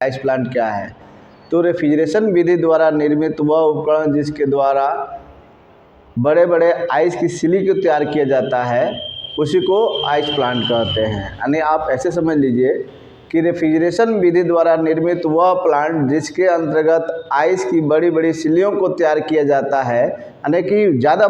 Ice plant क्या है? तो रेफ्रिजरेशन विधि द्वारा निर्मित वह उपकरण जिसके द्वारा बड़े बड़े आइस की सिली को तैयार किया जाता है उसी को आइस प्लांट कहते हैं। यानी आप ऐसे समझ लीजिए कि रेफ्रिजरेशन विधि द्वारा निर्मित वह प्लांट जिसके अंतर्गत आइस की बड़ी बड़ी सिलियों को तैयार किया जाता है, यानी कि ज़्यादा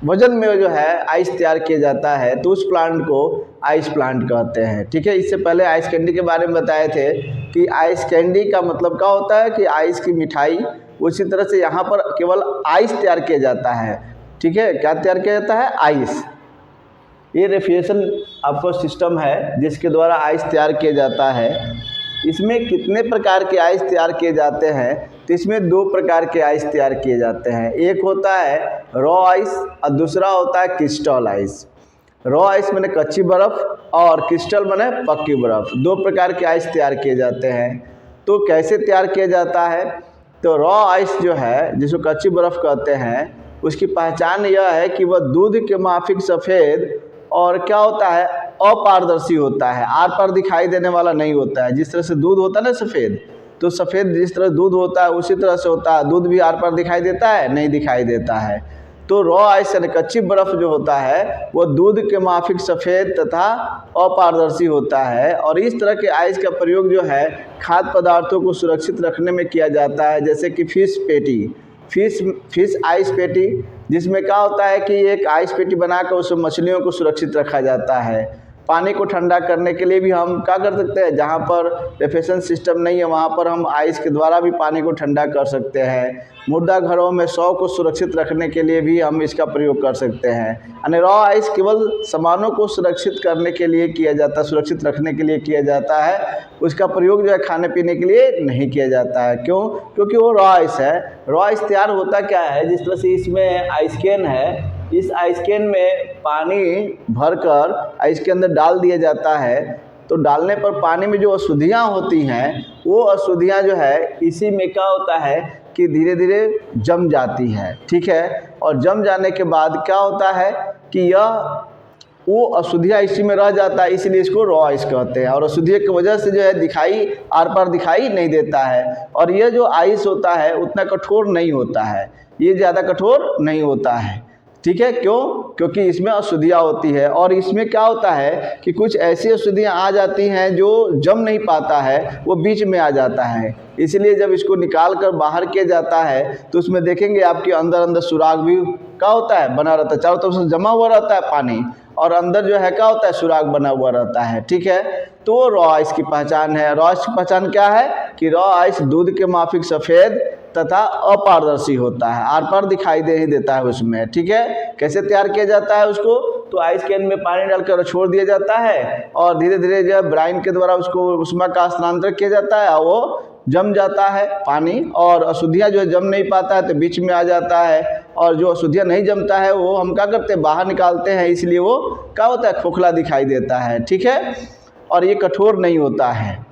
वजन में जो है आइस तैयार किया जाता है, तो उस प्लांट को आइस प्लांट कहते हैं। ठीक है, इससे पहले आइस कैंडी के बारे में बताए थे कि आइस कैंडी का मतलब क्या होता है कि आइस की मिठाई। उसी तरह से यहाँ पर केवल आइस तैयार किया जाता है। ठीक है, क्या तैयार किया जाता है? आइस। ये रेफ्रिजरेशन आपका सिस्टम है जिसके द्वारा आइस तैयार किया जाता है। इसमें कितने प्रकार के आइस तैयार किए जाते हैं? तो इसमें दो प्रकार के आइस तैयार किए जाते हैं। एक होता है रॉ आइस और दूसरा होता है क्रिस्टल आइस। रॉ आइस माने कच्ची बर्फ़ और क्रिस्टल माने पक्की बर्फ़। दो प्रकार के आइस तैयार किए जाते हैं। तो कैसे तैयार किया जाता है? तो रॉ आइस जो है जिसको कच्ची बर्फ़ कहते हैं, उसकी पहचान यह है कि वह दूध के माफिक सफ़ेद और क्या होता है, अपारदर्शी होता है। आर पार दिखाई देने वाला नहीं होता है। जिस तरह से दूध होता है ना सफ़ेद, तो सफ़ेद जिस तरह दूध होता है उसी तरह से होता है। दूध भी आर पार दिखाई देता है? नहीं दिखाई देता है। तो रॉ आइस यानी कच्ची बर्फ़ जो होता है वो दूध के माफिक सफ़ेद तथा अपारदर्शी होता है। और इस तरह के आइस का प्रयोग जो है खाद्य पदार्थों को सुरक्षित रखने में किया जाता है, जैसे कि फिश पेटी, फिश आइस पेटी, जिसमें क्या होता है कि एक आइस पेटी बनाकर उसमें मछलियों को सुरक्षित रखा जाता है। पानी को ठंडा करने के लिए भी हम क्या कर सकते हैं, जहाँ पर रेफ्रिजरेशन सिस्टम नहीं है वहाँ पर हम आइस के द्वारा भी पानी को ठंडा कर सकते हैं। मुर्दा घरों में शव को सुरक्षित रखने के लिए भी हम इसका प्रयोग कर सकते हैं। यानी रॉ आइस केवल सामानों को सुरक्षित करने के लिए किया जाता है, सुरक्षित रखने के लिए किया जाता है। उसका प्रयोग जो है खाने पीने के लिए नहीं किया जाता है। क्यों? क्योंकि वो रॉ आइस है। रॉ आइस तैयार होता क्या है, जिस तरह से इसमें आइस कैन है, इस आइस कैन में पानी भरकर इसके अंदर डाल दिया जाता है। तो डालने पर पानी में जो अशुद्धियाँ होती हैं वो अशुद्धियाँ जो है इसी में क्या होता है कि धीरे धीरे जम जाती है। ठीक है, और जम जाने के बाद क्या होता है कि यह वो अशुद्धियाँ इसी में रह जाता है, इसलिए इसको रॉ आइस कहते हैं। और अशुद्धियों की वजह से जो है दिखाई आर पार दिखाई नहीं देता है। और यह जो आइस होता है उतना कठोर नहीं होता है, ये ज़्यादा कठोर नहीं होता है। ठीक है, क्यों? क्योंकि इसमें अशुद्धियाँ होती है। और इसमें क्या होता है कि कुछ ऐसी अशुद्धियाँ आ जाती हैं जो जम नहीं पाता है, वो बीच में आ जाता है। इसलिए जब इसको निकाल कर बाहर किया जाता है तो उसमें देखेंगे आपके अंदर अंदर सुराग भी क्या होता है, बना रहता है। चारों तरफ से जमा हुआ रहता है पानी और अंदर जो है क्या होता है, सुराग बना हुआ रहता है। ठीक है, तो रॉ आइस की पहचान है। रॉ आइस की पहचान क्या है कि रॉ आइस दूध के माफिक सफ़ेद तथा अपारदर्शी होता है, आर पार दिखाई दे ही देता है उसमें। ठीक है, कैसे तैयार किया जाता है उसको? तो आइस कैन में पानी डालकर छोड़ दिया जाता है और धीरे धीरे जो है ब्राइन के द्वारा उसको उष्मा का स्थानांतरण किया जाता है और वो जम जाता है पानी। और अशुद्धियाँ जो है जम नहीं पाता है तो बीच में आ जाता है। और जो अशुद्धियाँ नहीं जमता है वो हम क्या करते हैं, बाहर निकालते हैं, इसलिए वो क्या होता है, खोखला दिखाई देता है। ठीक है, और ये कठोर नहीं होता है।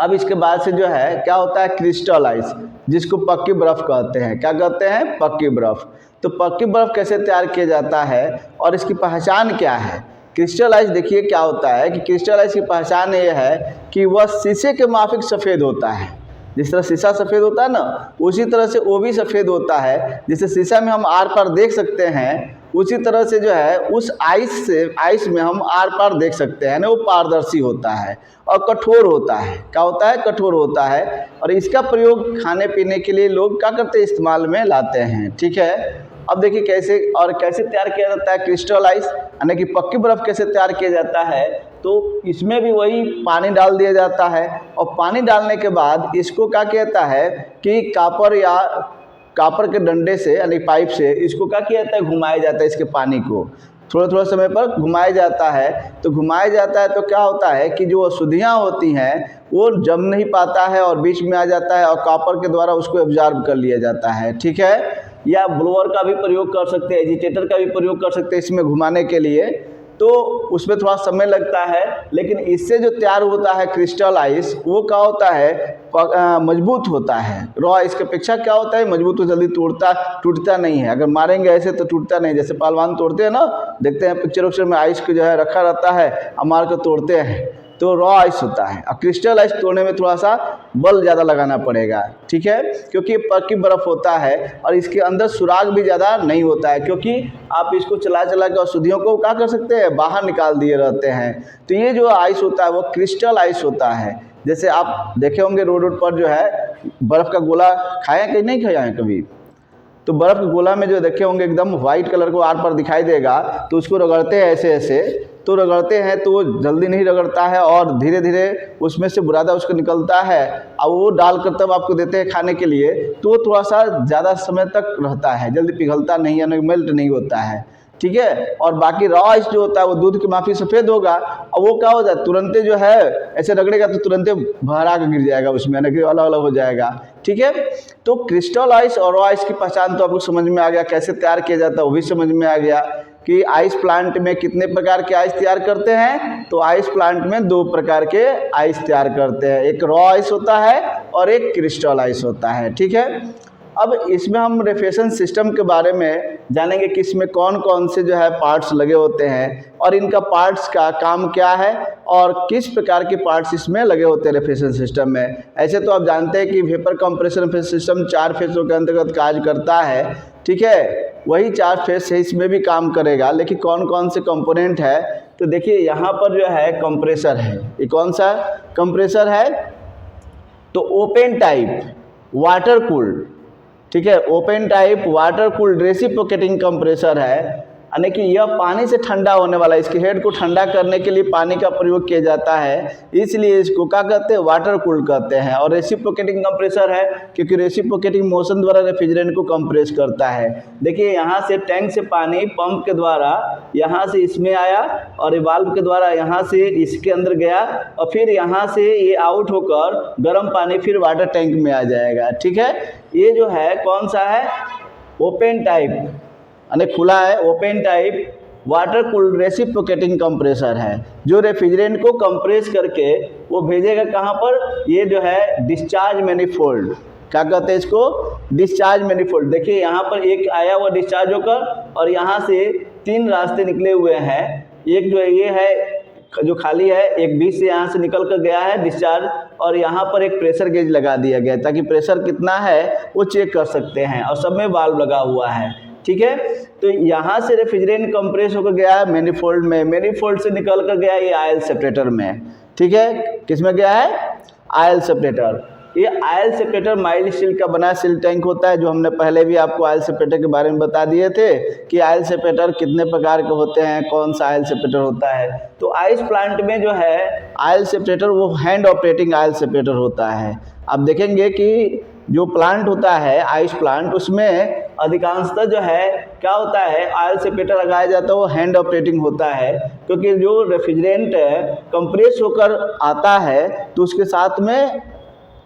अब इसके बाद से जो है क्या होता है, क्रिस्टल आइस, जिसको पक्की बर्फ़ कहते हैं। क्या कहते हैं? पक्की बर्फ़। तो पक्की बर्फ़ कैसे तैयार किया जाता है और इसकी पहचान क्या है? क्रिस्टल आइस देखिए क्या होता है कि क्रिस्टल आइस की पहचान ये है कि वह शीशे के माफिक सफ़ेद होता है। जिस तरह शीशा सफ़ेद होता है ना, उसी तरह से वो भी सफ़ेद होता है। जैसे शीशा में हम आर पार देख सकते हैं, उसी तरह से जो है उस आइस में हम आर पार देख सकते हैं ना। वो पारदर्शी होता है और कठोर होता है। क्या होता है? कठोर होता है। और इसका प्रयोग खाने पीने के लिए लोग क्या करते हैं, इस्तेमाल में लाते हैं। ठीक है, अब देखिए कैसे तैयार किया जाता है क्रिस्टल आइस, यानी कि पक्की बर्फ़ कैसे तैयार किया जाता है। तो इसमें भी वही पानी डाल दिया जाता है और पानी डालने के बाद इसको क्या कहता है कि कापर के डंडे से यानी पाइप से इसको क्या किया जाता है, घुमाया जाता है। इसके पानी को थोड़ा थोड़ा समय पर घुमाया जाता है। तो घुमाया जाता है तो क्या होता है कि जो अशुद्धियाँ होती हैं वो जम नहीं पाता है और बीच में आ जाता है और कापर के द्वारा उसको एब्जॉर्ब कर लिया जाता है। ठीक है, या ब्लोअर का भी प्रयोग कर सकते हैं, एजिटेटर का भी प्रयोग कर सकते हैं इसमें घुमाने के लिए। तो उसमें थोड़ा समय लगता है, लेकिन इससे जो तैयार होता है क्रिस्टल आइस वो क्या होता है, मजबूत होता है। रॉ आइस की अपेक्षा क्या होता है, मजबूत, तो जल्दी टूटता नहीं है। अगर मारेंगे ऐसे तो टूटता नहीं, जैसे पहलवान तोड़ते हैं ना, देखते हैं पिक्चर उक्चर में आइस को जो है रखा रहता है, मार कर तोड़ते हैं। तो रॉ आइस होता है। और क्रिस्टल आइस तोड़ने में थोड़ा सा बल ज़्यादा लगाना पड़ेगा, ठीक है, क्योंकि पक्की बर्फ़ होता है और इसके अंदर सुराग भी ज़्यादा नहीं होता है, क्योंकि आप इसको चला चला के अशुद्धियों को क्या कर सकते हैं, बाहर निकाल दिए रहते हैं। तो ये जो आइस होता है वो क्रिस्टल आइस होता है। जैसे आप देखे होंगे रोड पर जो है बर्फ़ का गोला खाया कि नहीं खाया है कभी, तो बर्फ़ के गोला में जो देखे होंगे एकदम वाइट कलर को आर पर दिखाई देगा, तो उसको रगड़ते हैं ऐसे ऐसे, तो रगड़ते हैं तो वो जल्दी नहीं रगड़ता है और धीरे धीरे उसमें से बुरादा उसको निकलता है और वो डाल कर तब आपको देते हैं खाने के लिए, तो वो थोड़ा सा ज़्यादा समय तक रहता है, जल्दी पिघलता नहीं है, मेल्ट नहीं होता है, ठीक है। और बाकी रॉ आइस जो होता है वो दूध की माफी सफ़ेद होगा और वो क्या हो जाए तुरंते जो है ऐसे रगड़ेगा तो तुरंते भरा के गिर जाएगा उसमें, यानी कि अलग अलग हो जाएगा, ठीक है। तो क्रिस्टल आइस और रॉ आइस की पहचान तो आपको समझ में आ गया, कैसे तैयार किया जाता है वो भी समझ में आ गया कि आइस प्लांट में कितने प्रकार के आइस तैयार करते हैं। तो आइस प्लांट में 2 प्रकार के आइस तैयार करते हैं, एक रॉ आइस होता है और एक क्रिस्टल आइस होता है, ठीक है। अब इसमें हम रेफ्रिजरेशन सिस्टम के बारे में जानेंगे कि इसमें कौन कौन से जो है पार्ट्स लगे होते हैं और इनका पार्ट्स का काम क्या है और किस प्रकार के पार्ट्स इसमें लगे होते हैं रेफ्रिजरेशन सिस्टम में। ऐसे तो आप जानते हैं कि वेपर कंप्रेसर सिस्टम 4 फेसों के अंतर्गत कार्य करता है, ठीक है, वही 4 फेस से इसमें भी काम करेगा, लेकिन कौन कौन से कंपोनेंट है। तो देखिए यहाँ पर जो है कंप्रेसर है, ये कौन सा कंप्रेसर है, तो ओपन टाइप वाटर कूल्ड, ठीक है, open type water cooled reciprocating compressor है, यानी कि यह पानी से ठंडा होने वाला है, इसके हेड को ठंडा करने के लिए पानी का प्रयोग किया जाता है, इसलिए इसको क्या कहते हैं, वाटर कूल्ड कहते हैं। और रेसिप्रोकेटिंग कंप्रेसर है क्योंकि रेसिप्रोकेटिंग मोशन द्वारा रेफ्रिजरेंट को कंप्रेस करता है। देखिए यहाँ से टैंक से पानी पंप के द्वारा यहाँ से इसमें आया और वाल्व के द्वारा यहाँ से इसके अंदर गया और फिर यहाँ से ये आउट होकर गर्म पानी फिर वाटर टैंक में आ जाएगा, ठीक है। ये जो है कौन सा है, ओपन टाइप, यानी खुला है, open type water cooled reciprocating compressor है, जो रेफ्रिजरेंट को कंप्रेस करके वो भेजेगा कहाँ पर, ये जो है डिस्चार्ज मैनिफोल्ड, क्या कहते हैं इसको, डिस्चार्ज मैनिफोल्ड। देखिए यहाँ पर एक आया हुआ डिस्चार्ज होकर और यहाँ से 3 रास्ते निकले हुए हैं, एक जो है ये है जो खाली है, एक बीच से यहाँ से निकल कर गया है डिस्चार्ज और यहाँ पर एक प्रेशर गेज लगा दिया गया ताकि प्रेशर कितना है वो चेक कर सकते हैं और सब में वाल्व लगा हुआ है, ठीक है। तो यहाँ से रेफ्रिजरेंट कंप्रेस होकर गया है मैनिफोल्ड में, मैनिफोल्ड से निकल कर गया ये आयल सेपरेटर में, ठीक है, किस में गया है, आयल सेपरेटर। ये आयल सेपरेटर माइल्ड स्टील का बना सील टैंक होता है, जो हमने पहले भी आपको आयल सेपरेटर के बारे में बता दिए थे कि आयल सेपरेटर कितने प्रकार के होते हैं, कौन सा आयल सेपरेटर होता है। तो आइस प्लांट में जो है आयल सेपरेटर वो हैंड ऑपरेटिंग आयल सेपरेटर होता है। आप देखेंगे कि जो प्लांट होता है आइस प्लांट, उसमें अधिकांशतः जो है क्या होता है, आयल सेपरेटर लगाया जाता है वो हैंड ऑपरेटिंग होता है, क्योंकि जो रेफ्रिजरेंट कंप्रेस होकर आता है तो उसके साथ में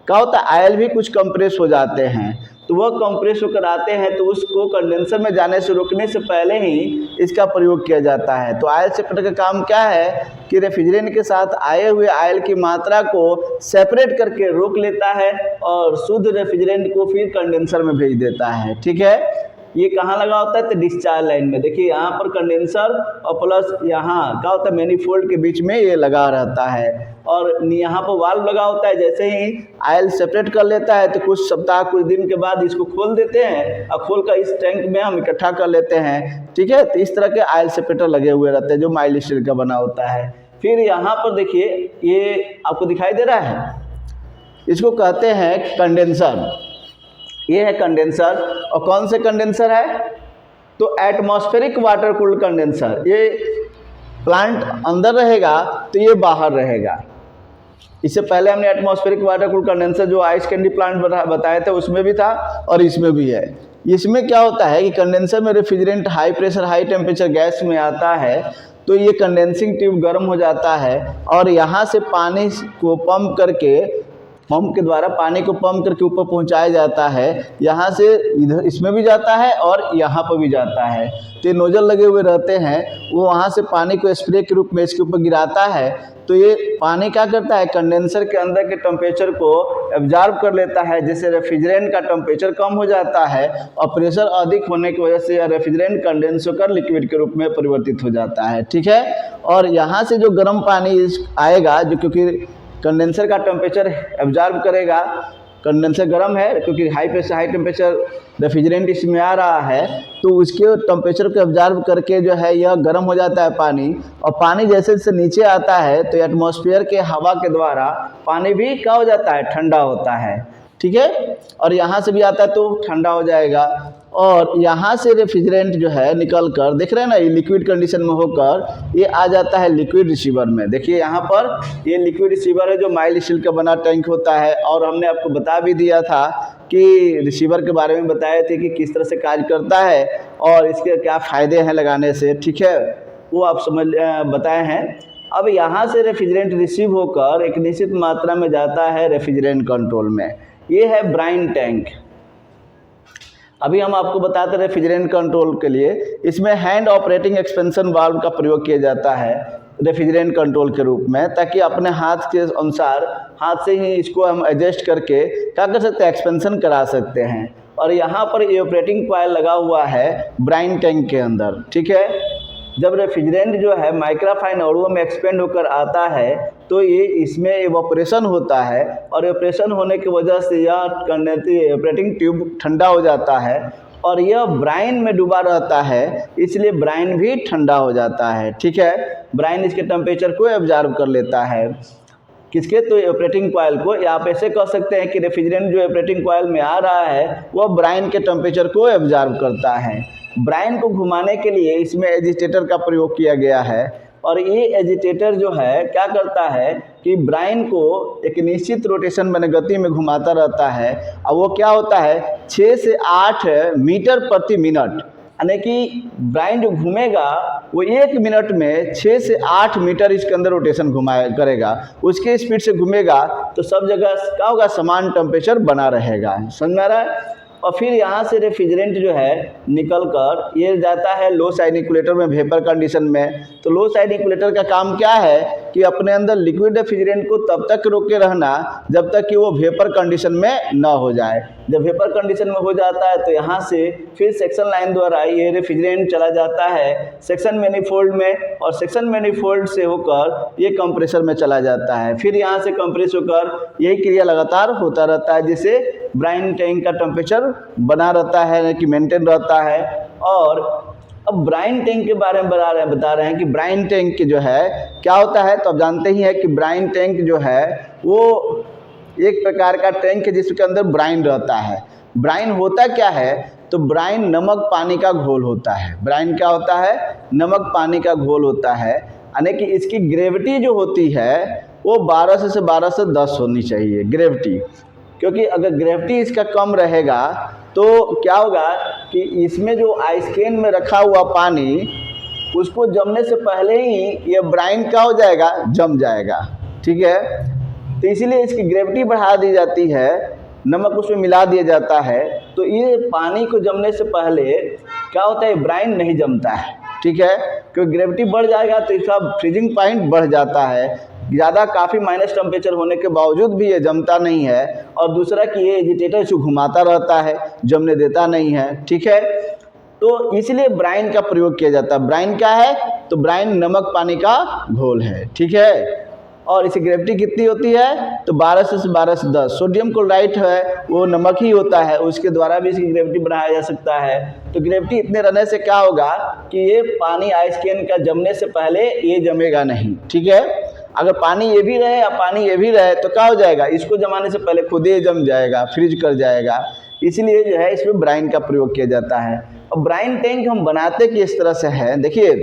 क्या होता है, आयल भी कुछ कंप्रेस हो जाते हैं, तो वह कंप्रेस होकर आते हैं तो उसको कंडेंसर में जाने से रोकने से पहले ही इसका प्रयोग किया जाता है। तो आयल सेपरेटर का काम क्या है कि रेफ्रिजरेंट के साथ आए हुए आयल की मात्रा को सेपरेट करके रोक लेता है और शुद्ध रेफ्रिजरेंट को फिर कंडेंसर में भेज देता है, ठीक है। ये कहाँ लगा होता है, तो डिस्चार्ज लाइन में। देखिए यहाँ पर कंडेंसर और प्लस यहाँ क्या होता है, मैनिफोल्ड के बीच में ये लगा रहता है और यहाँ पर वाल्व लगा होता है। जैसे ही आयल सेपरेट कर लेता है तो कुछ सप्ताह कुछ दिन के बाद इसको खोल देते हैं और खोल कर इस टैंक में हम इकट्ठा कर लेते हैं, ठीक है। तो इस तरह के आयल सेपरेटर लगे हुए रहते हैं जो माइल्ड स्टील का बना होता है। फिर यहाँ पर देखिए ये आपको दिखाई दे रहा है, इसको कहते हैं कंडेंसर, ये है कंडेंसर। और कौन से कंडेंसर है, तो एटमॉस्फेरिक वाटर कूल्ड कंडेंसर। ये प्लांट अंदर रहेगा तो ये बाहर रहेगा। इससे पहले हमने एटमॉस्फेरिक वाटर कूल्ड कंडेंसर जो आइस कैंडी प्लांट बताया था उसमें भी था और इसमें भी है। इसमें क्या होता है कि कंडेंसर में refrigerant high pressure high temperature gas में आता है तो ये कंडेंसिंग ट्यूब गर्म हो जाता है और यहाँ से पानी को पंप करके पंप के द्वारा पानी को पंप करके ऊपर पहुंचाया जाता है। यहाँ से इधर इसमें भी जाता है और यहाँ पर भी जाता है। तो ये नोजल लगे हुए रहते हैं, वो वहाँ से पानी को स्प्रे के रूप में इसके ऊपर गिराता है। तो ये पानी क्या करता है, कंडेंसर के अंदर के टेम्परेचर को एब्जॉर्ब कर लेता है, जिससे रेफ्रिजरेंट का टेम्परेचर कम हो जाता है और प्रेशर अधिक होने की वजह से यह रेफ्रिजरेंट कंडेंस होकर लिक्विड के रूप में परिवर्तित हो जाता है। ठीक है, और यहाँ से जो गर्म पानी आएगा, जो क्योंकि कंडेंसर का टेम्परेचर एब्जॉर्ब करेगा, कंडेंसर गर्म है क्योंकि हाई टेम्परेचर रेफ्रिजरेंट इसमें आ रहा है, तो उसके टेम्परेचर को एब्जॉर्ब करके जो है यह गर्म हो जाता है पानी। और पानी जैसे जैसे नीचे आता है तो एटमॉस्फेयर के हवा के द्वारा पानी भी क्या हो जाता है, ठंडा होता है। ठीक है, और यहाँ से भी आता है तो ठंडा हो जाएगा। और यहाँ से रेफ्रिजरेंट जो है निकल कर, देख रहे हैं ना, ये लिक्विड कंडीशन में होकर ये आ जाता है लिक्विड रिसीवर में। देखिए यहाँ पर ये लिक्विड रिसीवर है जो माइल्ड स्टील का बना टैंक होता है। और हमने आपको बता भी दिया था कि रिसीवर के बारे में बताए थे कि किस तरह से कार्य करता है और इसके क्या फ़ायदे हैं लगाने से। ठीक है, वो आप बताए हैं। अब यहाँ से रेफ्रिजरेंट रिसीव होकर एक निश्चित मात्रा में जाता है रेफ्रिजरेंट कंट्रोल में। ये है ब्राइन टैंक। अभी हम आपको बताते हैं रेफ्रिजरेंट कंट्रोल के लिए इसमें हैंड ऑपरेटिंग एक्सपेंशन वाल्व का प्रयोग किया जाता है रेफ्रिजरेंट कंट्रोल के रूप में, ताकि अपने हाथ के अनुसार हाथ से ही इसको हम एडजस्ट करके क्या कर सकते हैं, एक्सपेंशन करा सकते हैं। और यहाँ पर ये ऑपरेटिंग कॉइल लगा हुआ है ब्राइन टैंक के अंदर। ठीक है, जब रेफ्रिजरेंट जो है माइक्रोफाइन अणुओं में एक्सपेंड होकर आता है तो ये इसमें एवापोरेशन होता है, और एवापोरेशन होने की वजह से यह ऑपरेटिंग ट्यूब ठंडा हो जाता है और यह ब्राइन में डूबा रहता है, इसलिए ब्राइन भी ठंडा हो जाता है। ठीक है, ब्राइन इसके टेम्परेचर को एब्जॉर्ब कर लेता है। किसके, तो ऑपरेटिंग कॉइल को। या आप ऐसे कह सकते हैं कि रेफ्रिजरेंट जो ऑपरेटिंग कॉइल में आ रहा है वह ब्राइन के टेम्परेचर को एब्जॉर्ब करता है। ब्राइन को घुमाने के लिए इसमें एजिटेटर का प्रयोग किया गया है, और ये एजिटेटर जो है क्या करता है कि ब्राइन को एक निश्चित रोटेशन में गति में घुमाता रहता है। और वो क्या होता है, 6 से 8 मीटर प्रति मिनट, यानी कि ब्राइन जो घूमेगा वो 1 मिनट में 6 से 8 मीटर इसके अंदर रोटेशन करेगा। उसके स्पीड से घूमेगा तो सब जगह क्या होगा, समान टेम्परेचर बना रहेगा। समझ में आ रहा है। और फिर यहाँ से रेफ्रिजरेंट जो है निकल कर ये जाता है लो साइड इक्वेटर में वेपर कंडीशन में। तो लो साइड इक्वेटर का काम क्या है कि अपने अंदर लिक्विड रेफ्रिजरेंट को तब तक रोके रहना जब तक कि वो वेपर कंडीशन में ना हो जाए। जब वेपर कंडीशन में हो जाता है तो यहाँ से फिर सेक्शन लाइन द्वारा ये रेफ्रिजरेंट चला जाता है सेक्शन मैनिफोल्ड में, और सेक्शन मैनिफोल्ड से होकर ये कंप्रेसर में चला जाता है। फिर यहाँ से कंप्रेस होकर यही क्रिया लगातार होता रहता है, जिससे ब्राइन टैंक का टेम्परेचर बना रहता है कि मेंटेन रहता है। और अब ब्राइन टैंक के बारे में बता रहे हैं कि ब्राइन टैंक जो है क्या होता है। तो आप जानते ही हैं कि ब्राइन टैंक जो है वो एक प्रकार का टैंक है जिसके अंदर ब्राइन रहता है। ब्राइन होता क्या है, तो ब्राइन नमक पानी का घोल होता है। ब्राइन क्या होता है, नमक पानी का घोल होता है, यानी कि इसकी ग्रेविटी जो होती है वो 12 से 10 होनी चाहिए ग्रेविटी। क्योंकि अगर ग्रेविटी इसका कम रहेगा तो क्या होगा कि इसमें जो आइस कैन में रखा हुआ पानी उसको जमने से पहले ही ये ब्राइन क्या हो जाएगा, जम जाएगा। ठीक है, तो इसीलिए इसकी ग्रेविटी बढ़ा दी जाती है, नमक उसमें मिला दिया जाता है। तो ये पानी को जमने से पहले क्या होता है, ब्राइन नहीं जमता है। ठीक है, क्योंकि ग्रेविटी बढ़ जाएगा तो इसका फ्रीजिंग पॉइंट बढ़ जाता है ज़्यादा, काफ़ी माइनस टेम्परेचर होने के बावजूद भी ये जमता नहीं है। और दूसरा कि ये एजिटेटर इसको घुमाता रहता है, जमने देता नहीं है। ठीक है, तो इसलिए ब्राइन का प्रयोग किया जाता है। ब्राइन क्या है, तो ब्राइन नमक पानी का घोल है। ठीक है, और इसकी ग्रेविटी कितनी होती है, तो 12 से 10। सोडियम क्लोराइड है वो नमक ही होता है, उसके द्वारा भी इसकी ग्रेविटी बढ़ाया जा सकता है। तो ग्रेविटी इतने रहने से क्या होगा कि ये पानी आइस कैन का जमने से पहले ये जमेगा नहीं। ठीक है, अगर पानी ये भी रहे या पानी ये भी रहे तो क्या हो जाएगा, इसको जमाने से पहले खुद ही जम जाएगा, फ्रीज कर जाएगा। इसलिए जो है इसमें ब्राइन का प्रयोग किया जाता है। और ब्राइन टैंक हम बनाते किस तरह से है, देखिए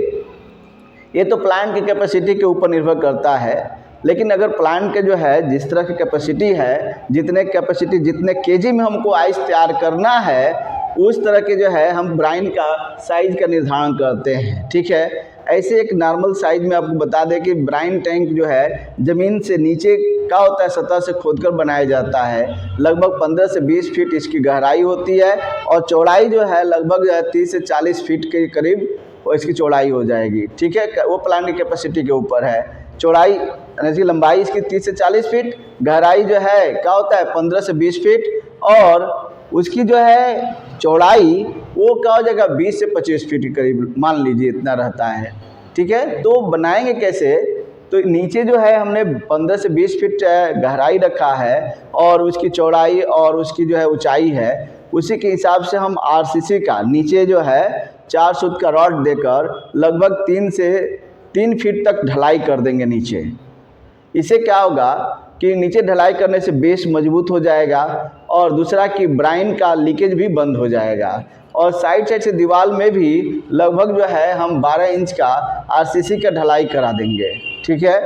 ये तो प्लांट की कैपेसिटी के ऊपर निर्भर करता है। लेकिन अगर प्लांट के जो है जिस तरह की कैपेसिटी है, जितने केजी में हमको आइस तैयार करना है उस तरह के जो है हम ब्राइन का साइज का निर्धारण करते हैं। ठीक है, ऐसे एक नॉर्मल साइज में आपको बता दें कि ब्राइन टैंक जो है ज़मीन से नीचे का होता है, सतह से खोदकर बनाया जाता है। लगभग 15 से 20 फीट इसकी गहराई होती है और चौड़ाई जो है लगभग 30 से 40 फीट के करीब इसकी चौड़ाई हो जाएगी। ठीक है, वो प्लांट की कैपेसिटी के ऊपर है। चौड़ाई इसकी लंबाई इसकी 30 से 40 फीट, गहराई जो है क्या होता है 15 से 20 फीट, और उसकी जो है चौड़ाई वो क्या हो जाएगा 20 से 25 फीट के करीब, मान लीजिए इतना रहता है। ठीक है, तो बनाएंगे कैसे? तो नीचे जो है हमने 15 से 20 फीट गहराई रखा है और उसकी चौड़ाई और उसकी जो है ऊंचाई है, उसी के हिसाब से हम आरसीसी का नीचे जो है 4 सूत का रॉड देकर लगभग 3 फीट तक ढलाई कर देंगे नीचे। इससे क्या होगा कि नीचे ढलाई करने से बेस मजबूत हो जाएगा और दूसरा कि ब्राइन का लीकेज भी बंद हो जाएगा। और साइड से दीवार में भी लगभग जो है हम 12 इंच का आरसीसी का ढलाई करा देंगे। ठीक है,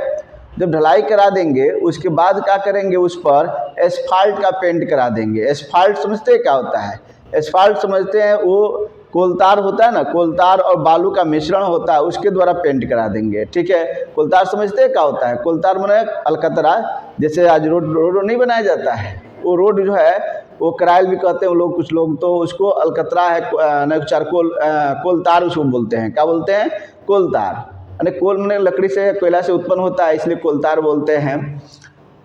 जब ढलाई करा देंगे उसके बाद क्या करेंगे, उस पर एस्फाल्ट का पेंट करा देंगे। एस्फाल्ट समझते हैं क्या होता है? एस्फाल्ट समझते हैं, वो कोलतार होता है ना, कोलतार और बालू का मिश्रण होता है, उसके द्वारा पेंट करा देंगे। ठीक है, कोलतार समझते हैं क्या होता है? कोलतार माने अलकतरा, जैसे आज रोड नहीं बनाया जाता है, वो रोड जो है वो कराइल भी कहते हैं लोग, कुछ लोग तो उसको अलकतरा है चारकोल, कोलतार उसको बोलते हैं। क्या बोलते हैं? कोलतार। यानी कोल में लकड़ी से, कोयला से उत्पन्न होता है, इसलिए कोलतार बोलते हैं।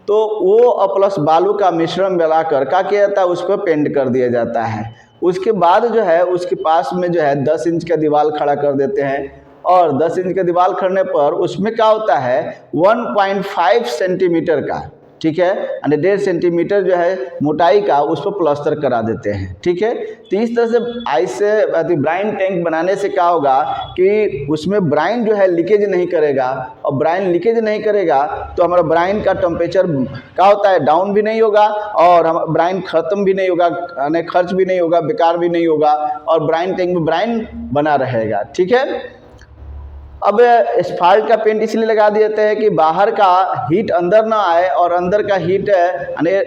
तो वो प्लस बालू का मिश्रण मिलाकर क्या किया जाता है, उस पर पेंट कर दिया जाता है। उसके बाद जो है उसके पास में जो है 10 इंच का दीवार खड़ा कर देते हैं और 10 इंच का दीवार खड़ने पर उसमें क्या होता है 1.5 सेंटीमीटर का, ठीक है, यानी 1.5 सेंटीमीटर जो है मोटाई का उस पर प्लास्टर करा देते हैं। ठीक है, तो इस तरह से आइस से ब्राइन टैंक बनाने से क्या होगा कि उसमें ब्राइन जो है लीकेज नहीं करेगा, और ब्राइन लीकेज नहीं करेगा तो हमारा ब्राइन का टेम्परेचर क्या होता है डाउन भी नहीं होगा, और हम ब्राइन ख़त्म भी नहीं होगा, यानी खर्च भी नहीं होगा, बेकार भी नहीं होगा, और ब्राइन टैंक में ब्राइन बना रहेगा। ठीक है, अब एस्फाल्ट का पेंट इसलिए लगा देते हैं कि बाहर का हीट अंदर ना आए और अंदर का हीट यानी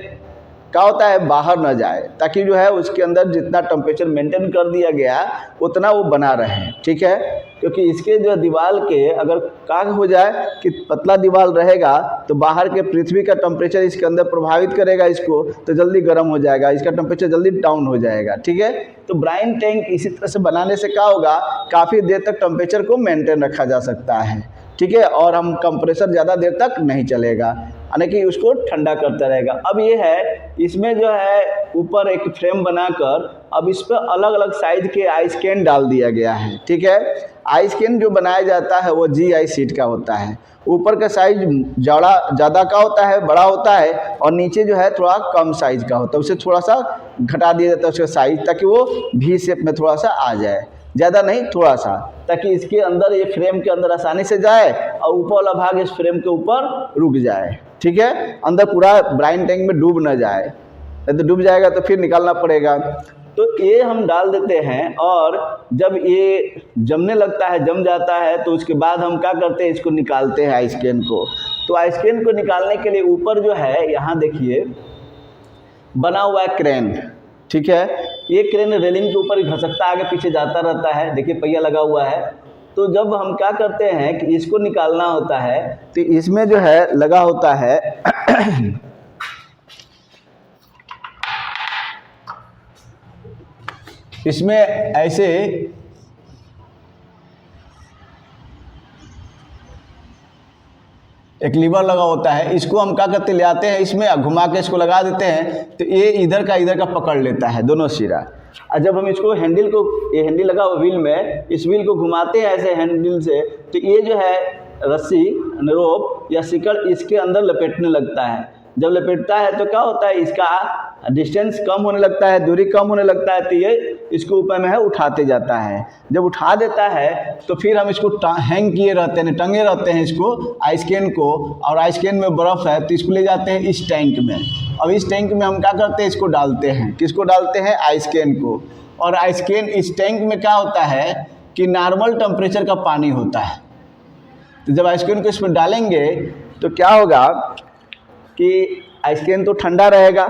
क्या होता है बाहर ना जाए, ताकि जो है उसके अंदर जितना टेम्परेचर मेंटेन कर दिया गया उतना वो बना रहे। ठीक है, क्योंकि इसके जो दीवार के अगर का हो जाए कि पतला दीवार रहेगा तो बाहर के पृथ्वी का टेम्परेचर इसके अंदर प्रभावित करेगा इसको, तो जल्दी गर्म हो जाएगा, इसका टेम्परेचर जल्दी डाउन हो जाएगा। ठीक है, तो ब्राइन टैंक इसी तरह से बनाने से क्या होगा काफ़ी देर तक टेम्परेचर को मेंटेन रखा जा सकता है। ठीक है, और हम कंप्रेसर ज़्यादा देर तक नहीं चलेगा, यानी कि उसको ठंडा करता रहेगा। अब ये है इसमें जो है ऊपर एक फ्रेम बनाकर अब इस पर अलग अलग साइज के आइस कैन डाल दिया गया है। ठीक है, आइस कैन जो बनाया जाता है वो GI शीट का होता है। ऊपर का साइज ज़्यादा का होता है, बड़ा होता है, और नीचे जो है थोड़ा कम साइज का होता है, उसे थोड़ा सा घटा दिया जाता है उसका साइज, ताकि वो V शेप में थोड़ा सा आ जाए, ज़्यादा नहीं थोड़ा सा, ताकि इसके अंदर ये फ्रेम के अंदर आसानी से जाए और ऊपर वाला भाग इस फ्रेम के ऊपर रुक जाए। ठीक है, अंदर पूरा ब्राइन टैंक में डूब ना जाए, नहीं तो डूब जाएगा तो फिर निकालना पड़ेगा। तो ये हम डाल देते हैं, और जब ये जमने लगता है, जम जाता है, तो उसके बाद हम क्या करते हैं इसको निकालते हैं आइस कैन को। तो आइस कैन को निकालने के लिए ऊपर जो है यहाँ देखिए बना हुआ है क्रेन। ठीक है, ये क्रेन रेलिंग के ऊपर घसकता आगे पीछे जाता रहता है, देखिए पहिया लगा हुआ है। तो जब हम क्या करते हैं कि इसको निकालना होता है तो इसमें जो है लगा होता है इसमें ऐसे एक लीवर लगा होता है, इसको हम क्या करते ले आते हैं, इसमें घुमा के इसको लगा देते हैं, तो ये इधर का पकड़ लेता है दोनों सिरा। और जब हम इसको हैंडल को, ये हैंडल लगा हुआ व्हील में, इस व्हील को घुमाते हैं ऐसे हैंडल से, तो ये जो है रस्सी रोप या सिकड़ इसके अंदर लपेटने लगता है। जब लपेटता है तो क्या होता है इसका डिस्टेंस कम होने लगता है, दूरी कम होने लगता है, तो ये इसको ऊपर में है उठाते जाता है। जब उठा देता है तो फिर हम इसको हैंग किए रहते हैं, टंगे रहते हैं इसको आइस कैन को, और आइस कैन में बर्फ़ है तो इसको ले जाते हैं इस टैंक में। अब इस टैंक में हम क्या करते हैं इसको डालते हैं, किसको डालते हैं आइस कैन को। और आइस कैन इस टैंक में क्या होता है कि नॉर्मल टेम्परेचर का पानी होता है। तो जब आइस कैन को इसमें डालेंगे तो क्या होगा कि आइस कैन तो ठंडा रहेगा,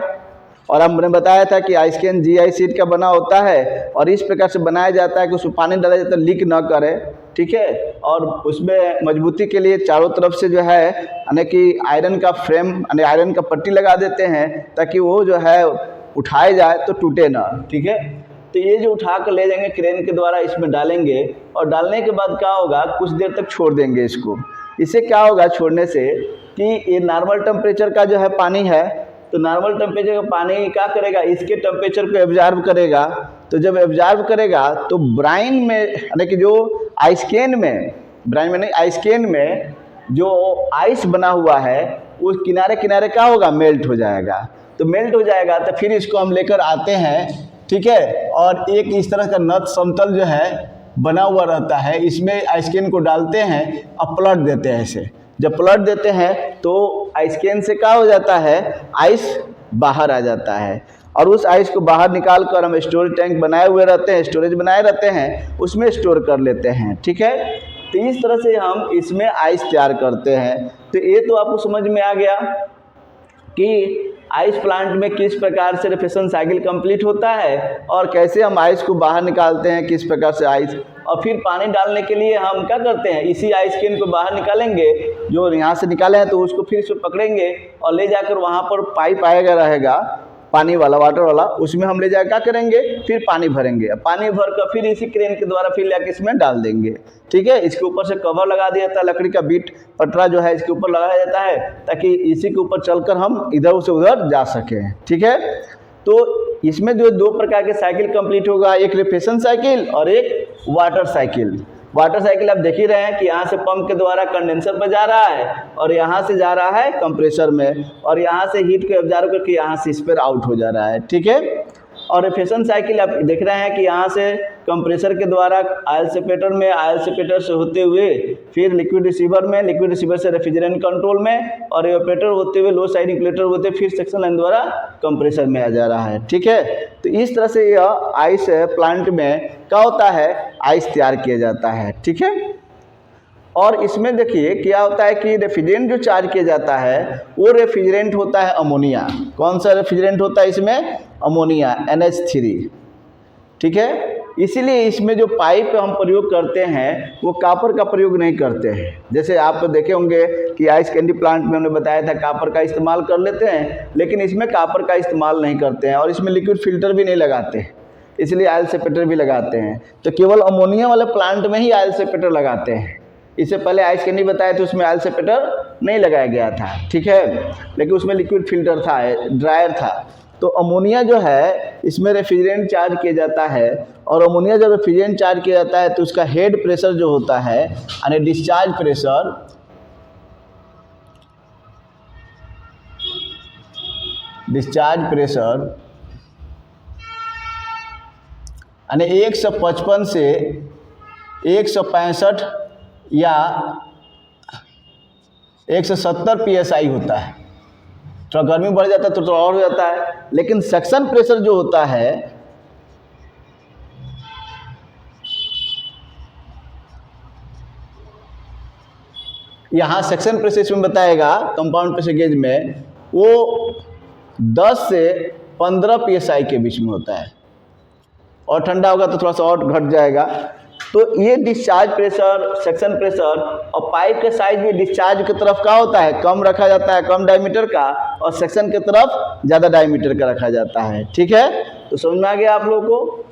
और हमने बताया था कि आइस कैन GI शीट का बना होता है और इस प्रकार से बनाया जाता है कि उसमें पानी डाला जाता है लीक ना करे, ठीक है। और उसमें मजबूती के लिए चारों तरफ से जो है यानी कि आयरन का फ्रेम यानी आयरन का पट्टी लगा देते हैं ताकि वो जो है उठाया जाए तो टूटे ना, ठीक है। तो ये जो उठा कर ले जाएंगे क्रेन के द्वारा, इसमें डालेंगे और डालने के बाद क्या होगा, कुछ देर तक छोड़ देंगे इसको। इससे क्या होगा छोड़ने से कि ये नॉर्मल टेम्परेचर का जो है पानी है, तो नॉर्मल टेम्परेचर का पानी क्या करेगा, इसके टेम्परेचर को एब्जॉर्ब करेगा। तो जब एब्जॉर्ब करेगा तो ब्राइन में यानी कि जो आइस कैन में, ब्राइन में नहीं आइस कैन में जो आइस बना हुआ है वो किनारे किनारे क्या होगा, मेल्ट हो जाएगा। तो मेल्ट हो जाएगा तो फिर इसको हम लेकर आते हैं, ठीक है। और एक इस तरह का नट समतल जो है बना हुआ रहता है, इसमें आइस कैन को डालते हैं और पलट देते हैं। ऐसे जब पलट देते हैं तो आइस कैन से क्या हो जाता है, आइस बाहर आ जाता है और उस आइस को बाहर निकाल कर हम स्टोरेज टैंक बनाए हुए रहते हैं, स्टोरेज बनाए रहते हैं, उसमें स्टोर कर लेते हैं, ठीक है। तो इस तरह से हम इसमें आइस तैयार करते हैं। तो ये तो आपको समझ में आ गया कि आइस प्लांट में किस प्रकार से रेफ्रिजरेशन साइकिल कंप्लीट होता है और कैसे हम आइस को बाहर निकालते हैं, किस प्रकार से आइस, और फिर पानी डालने के लिए हम क्या करते हैं, इसी आइस कैन को बाहर निकालेंगे, जो यहाँ से निकाले हैं तो उसको फिर से पकड़ेंगे और ले जाकर वहाँ पर पाइप आएगा रहेगा पानी वाला, वाटर वाला, उसमें हम ले जाकर क्या करेंगे, फिर पानी भरेंगे। पानी भर कर फिर इसी क्रेन के द्वारा फिर लेकर इसमें डाल देंगे, ठीक है। इसके ऊपर से कवर लगा दिया जाता है, लकड़ी का बीट पटरा जो है इसके ऊपर लगाया जाता है ताकि इसी के ऊपर चलकर हम इधर से उधर जा सकें, ठीक है। तो इसमें जो दो प्रकार के साइकिल कंप्लीट होगा, एक रेफ्रिजरेशन साइकिल और एक वाटर साइकिल। वाटर साइकिल आप देख ही रहे हैं कि यहाँ से पंप के द्वारा कंडेंसर पर जा रहा है और यहाँ से जा रहा है कंप्रेसर में, और यहाँ से हीट को एब्जॉर्ब करके यहाँ से इस पर आउट हो जा रहा है, ठीक है। और रेफ्रिजरेशन साइकिल आप देख रहे हैं कि यहाँ से कंप्रेसर के द्वारा आयल सेपरेटर में, आयल सेपरेटर से होते हुए फिर लिक्विड रिसीवर में, लिक्विड रिसीवर से रेफ्रिजरेंट कंट्रोल में, और एवापोरेटर होते हुए लो साइड इंक्यूलेटर होते फिर सेक्शन लाइन द्वारा कंप्रेसर में आ जा रहा है, ठीक है। तो इस तरह से यह आइस प्लांट में क्या होता है, आइस तैयार किया जाता है, ठीक है। और इसमें देखिए क्या होता है कि रेफ्रिजरेंट जो चार्ज किया जाता है वो रेफ्रिजरेंट होता है अमोनिया। कौन सा रेफ्रिजरेंट होता है इसमें, अमोनिया NH3, ठीक है। इसीलिए इसमें जो पाइप हम प्रयोग करते हैं वो कापर का प्रयोग नहीं करते हैं। जैसे आप देखे होंगे कि आइस कैंडी प्लांट में हमने बताया था कापर का इस्तेमाल कर लेते हैं, लेकिन इसमें कापर का इस्तेमाल नहीं करते हैं और इसमें लिक्विड फिल्टर भी नहीं लगाते, इसलिए आयल सेपरेटर भी लगाते हैं। तो केवल अमोनिया वाले प्लांट में ही आयल सेपरेटर लगाते हैं। इससे पहले आइस कैंडी बताया तो उसमें आयल सेपरेटर नहीं लगाया गया था, ठीक है, लेकिन उसमें लिक्विड फिल्टर था, ड्रायर था। तो अमोनिया जो है इसमें रेफ्रिजरेंट चार्ज किया जाता है, और अमोनिया जब रेफ्रिजरेंट चार्ज किया जाता है तो उसका हेड प्रेशर जो होता है यानी डिस्चार्ज प्रेशर यानी 155 से 165 या 170 PSI होता है। थोड़ा गर्मी बढ़ जाता है तो थोड़ा और हो जाता है, लेकिन सक्शन प्रेशर जो होता है यहाँ सक्शन प्रेशर इसमें बताएगा कंपाउंड प्रेशर गेज में, वो 10 से 15 PSI के बीच में होता है, और ठंडा होगा तो थोड़ा सा और घट जाएगा। तो ये डिस्चार्ज प्रेशर, सक्शन प्रेशर, और पाइप के साइज भी डिस्चार्ज की तरफ का होता है कम रखा जाता है, कम डायमीटर का, और सक्शन की तरफ ज़्यादा डायमीटर का रखा जाता है, ठीक है। तो समझ में आ गया आप लोगों को।